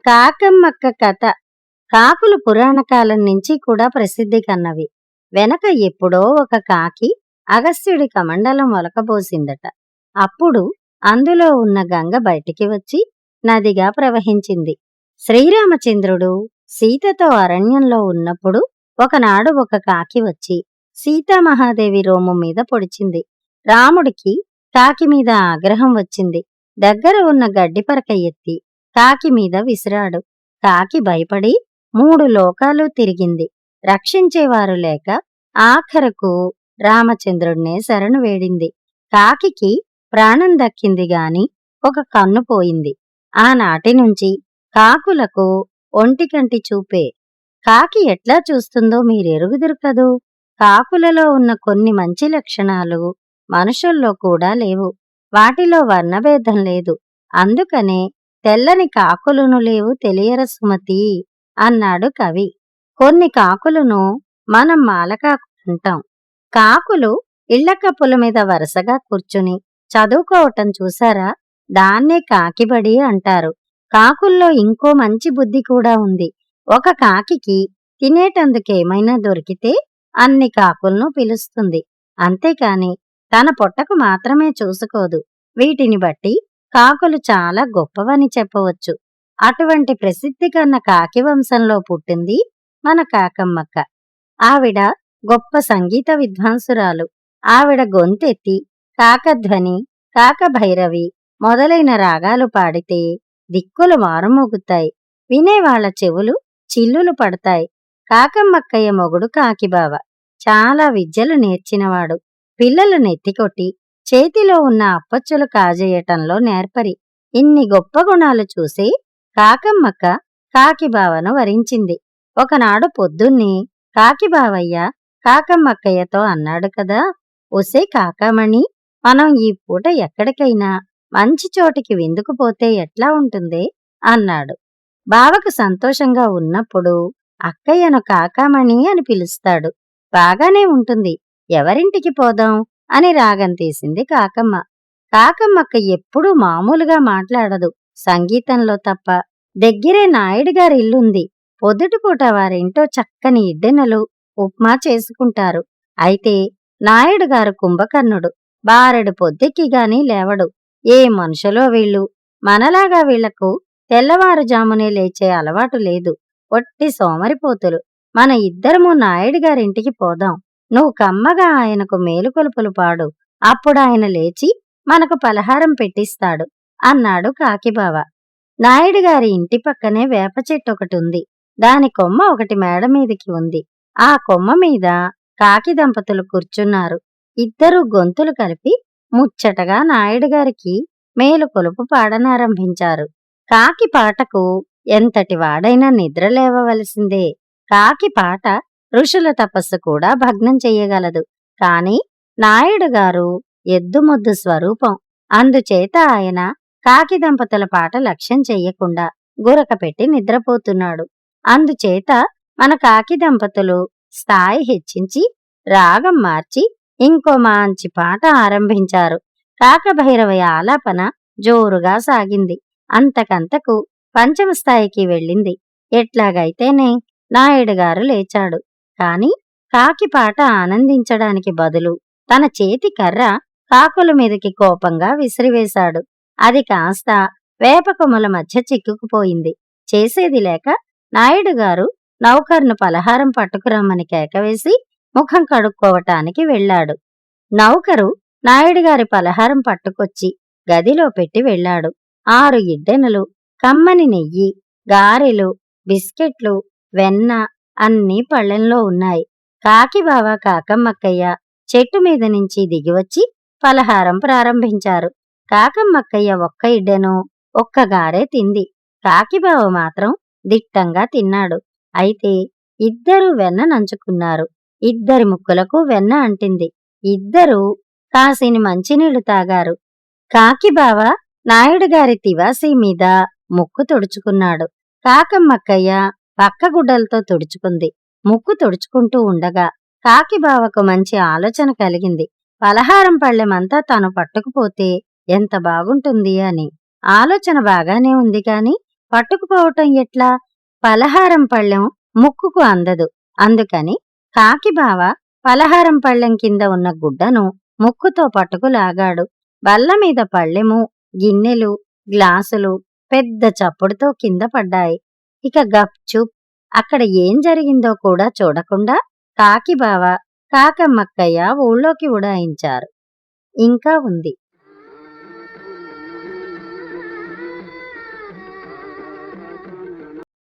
కాకమ్మక్క కథ. కాకులు పురాణ కాలం నుంచి కూడా ప్రసిద్ధి కన్నవి. వెనక ఎప్పుడో ఒక కాకి అగస్త్యుడి కమండలం ఒలకబోసిందట. అప్పుడు అందులో ఉన్న గంగ బయటికి వచ్చి నదిగా ప్రవహించింది. శ్రీరామచంద్రుడు సీతతో అరణ్యంలో ఉన్నప్పుడు ఒకనాడు ఒక కాకి వచ్చి సీతామహాదేవి రొమ్ము మీద పొడిచింది. రాముడికి కాకి మీద ఆగ్రహం వచ్చింది. దగ్గర ఉన్న గడ్డిపరక ఎత్తి కాకి మీద విసిరాడు. కాకి భయపడి 3 లోకాలు తిరిగింది. రక్షించేవారు లేక ఆఖరకు రామచంద్రుడినే శరణు వేడింది. కాకికి ప్రాణం దక్కింది గాని ఒక కన్ను పోయింది. ఆనాటి నుంచి కాకులకు ఒంటికంటి చూపే. కాకి ఎట్లా చూస్తుందో మీరెరుగుదురు కదూ. కాకులలో ఉన్న కొన్ని మంచి లక్షణాలు మనుషుల్లో కూడా లేవు. వాటిలో వర్ణభేదం లేదు. అందుకనే తెల్లని కాకులును లేవు తెలియర సుమతి అన్నాడు కవి. కొన్ని కాకులను మనం మాలకాకులంటాం. కాకులు ఇళ్ల కప్పుల మీద వరుసగా కూర్చుని చదువుకోవటం చూసారా? దాన్నే కాకిబడి అంటారు. కాకుల్లో ఇంకో మంచి బుద్ధి కూడా ఉంది. ఒక కాకికి తినేటందుకేమైనా దొరికితే అన్ని కాకులను పిలుస్తుంది. అంతేకాని తన పొట్టకు మాత్రమే చూసుకోదు. వీటిని బట్టి కాకులు చాలా గొప్పవని చెప్పవచ్చు. అటువంటి ప్రసిద్ధి కన్న కాకి వంశంలో పుట్టింది మన కాకమ్మక్క. ఆవిడ గొప్ప సంగీత విద్వాంసురాలు. ఆవిడ గొంతెత్తి కాకధ్వని, కాకభైరవి మొదలైన రాగాలు పాడితే దిక్కులు మారుమోగుతాయి. వినేవాళ్ల చెవులు చిల్లులు పడతాయి. కాకమ్మక్కయ్య మొగుడు కాకిబావ చాలా విద్యలు నేర్చినవాడు. పిల్లలు నెత్తికొట్టి చేతిలో ఉన్న అప్పచ్చులు కాజేయటంలో నేర్పరి. ఇన్ని గొప్ప గుణాలు చూసి కాకమ్మక్క కాకిబావను వరించింది. ఒకనాడు పొద్దున్నే కాకిబావయ్య కాకమ్మక్కయ్యతో అన్నాడు కదా, ఒసే కాకామణి, మనం ఈ పూట ఎక్కడికైనా మంచి చోటికి విందుకుపోతే ఎట్లా ఉంటుందే అన్నాడు. బావకు సంతోషంగా ఉన్నప్పుడు అక్కయ్యను కాకామణి అని పిలుస్తాడు. బాగానే ఉంటుంది, ఎవరింటికి పోదాం అని రాగం తీసింది కాకమ్మ. కాకమ్మక్క ఎప్పుడూ మామూలుగా మాట్లాడదు, సంగీతంలో తప్ప. దగ్గరే నాయుడుగారి ఇల్లుంది. పొద్దుటిపూట వారింటో చక్కని ఇడ్డెనలు, ఉప్మా చేసుకుంటారు. అయితే నాయుడుగారు కుంభకర్ణుడు. బారెడు పొద్దెక్కిగాని లేవడు. ఏ మనుషులో వీళ్ళు. మనలాగా వీళ్లకు తెల్లవారుజామునే లేచే అలవాటు లేదు. ఒట్టి సోమరిపోతులు. మన ఇద్దరము నాయుడుగారింటికి పోదాం. నువ్వు కమ్మగా ఆయనకు మేలుకొలుపులు పాడు. అప్పుడాయన లేచి మనకు పలహారం పెట్టిస్తాడు అన్నాడు కాకిబావ. నాయుడుగారి ఇంటి పక్కనే వేప చెట్టు ఒకటుంది. దాని కొమ్మ ఒకటి మేడ మీదికి ఉంది. ఆ కొమ్మ మీద కాకి దంపతులు కూర్చున్నారు. ఇద్దరూ గొంతులు కలిపి ముచ్చటగా నాయుడుగారికి మేలుకొలుపు పాడనారంభించారు. కాకి పాటకు ఎంతటి వాడైనా నిద్రలేవవలసిందే. కాకి పాట ఋషుల తపస్సు కూడా భగ్నం చెయ్యగలదు. కాని నాయుడుగారు ఎద్దుముద్దు స్వరూపం. అందుచేత ఆయన కాకి దంపతుల పాట లక్ష్యం చెయ్యకుండా గురక పెట్టి నిద్రపోతున్నాడు. అందుచేత మన కాకి దంపతులు స్థాయి హెచ్చించి రాగం మార్చి ఇంకో మంచి పాట ఆరంభించారు. కాకభైరవ ఆలాపన జోరుగా సాగింది. అంతకంతకు పంచమ స్థాయికి వెళ్ళింది. ఎట్లాగైతేనే నాయుడుగారు లేచాడు. కాని కాకి పాట ఆనందించడానికి బదులు తన చేతి కర్ర కాకుల మీదకి కోపంగా విసిరివేశాడు. అది కాస్త వేపకొమ్మల మధ్య చిక్కుకుపోయింది. చేసేది లేక నాయుడుగారు నౌకర్ను పలహారం పట్టుకురమ్మని కేకవేసి ముఖం కడుక్కోవటానికి వెళ్లాడు. నౌకరు నాయుడుగారి పలహారం పట్టుకొచ్చి గదిలో పెట్టి వెళ్లాడు. 6 ఇడ్డెనలు, కమ్మని నెయ్యి, గారెలు, బిస్కెట్లు, వెన్న అన్నీ పళ్ళెంలో ఉన్నాయి. కాకిబావ కాకమ్మక్కయ్య చెట్టు మీద నుంచి దిగివచ్చి పలహారం ప్రారంభించారు. కాకమ్మక్కయ్య ఒక్క ఇడ్డెను, ఒక్క గారే తింది. కాకిబావ మాత్రం దిట్టంగా తిన్నాడు. అయితే ఇద్దరూ వెన్న నంచుకున్నారు. ఇద్దరి ముక్కులకు వెన్న అంటింది. ఇద్దరూ కాసిని మంచినీళ్లు తాగారు. కాకిబావ నాయుడుగారి తివాసీ మీద ముక్కు తుడుచుకున్నాడు. కాకమ్మక్కయ్య పక్కగుడ్డలతో తుడుచుకుంది. ముక్కు తుడుచుకుంటూ ఉండగా కాకిబావకు మంచి ఆలోచన కలిగింది. పలహారం పళ్ళెమంతా తాను పట్టుకుపోతే ఎంత బాగుంటుంది అని. ఆలోచన బాగానే ఉంది కాని పట్టుకుపోవటం ఎట్లా? పలహారం పళ్ళెం ముక్కుకు అందదు. అందుకని కాకి బావ పలహారం పళ్ళెం కింద ఉన్న గుడ్డను ముక్కుతో పట్టుకు లాగాడు. బల్లమీద పళ్ళెము, గిన్నెలు, గ్లాసులు పెద్ద చప్పుడుతో కింద పడ్డాయి. ఇక గప్చుప్. అక్కడ ఏం జరిగిందో కూడా చూడకుండా కాకి బావ, కాకమ్మక్కయ్య ఊళ్ళోకి ఉడాయించారు. ఇంకా ఉంది.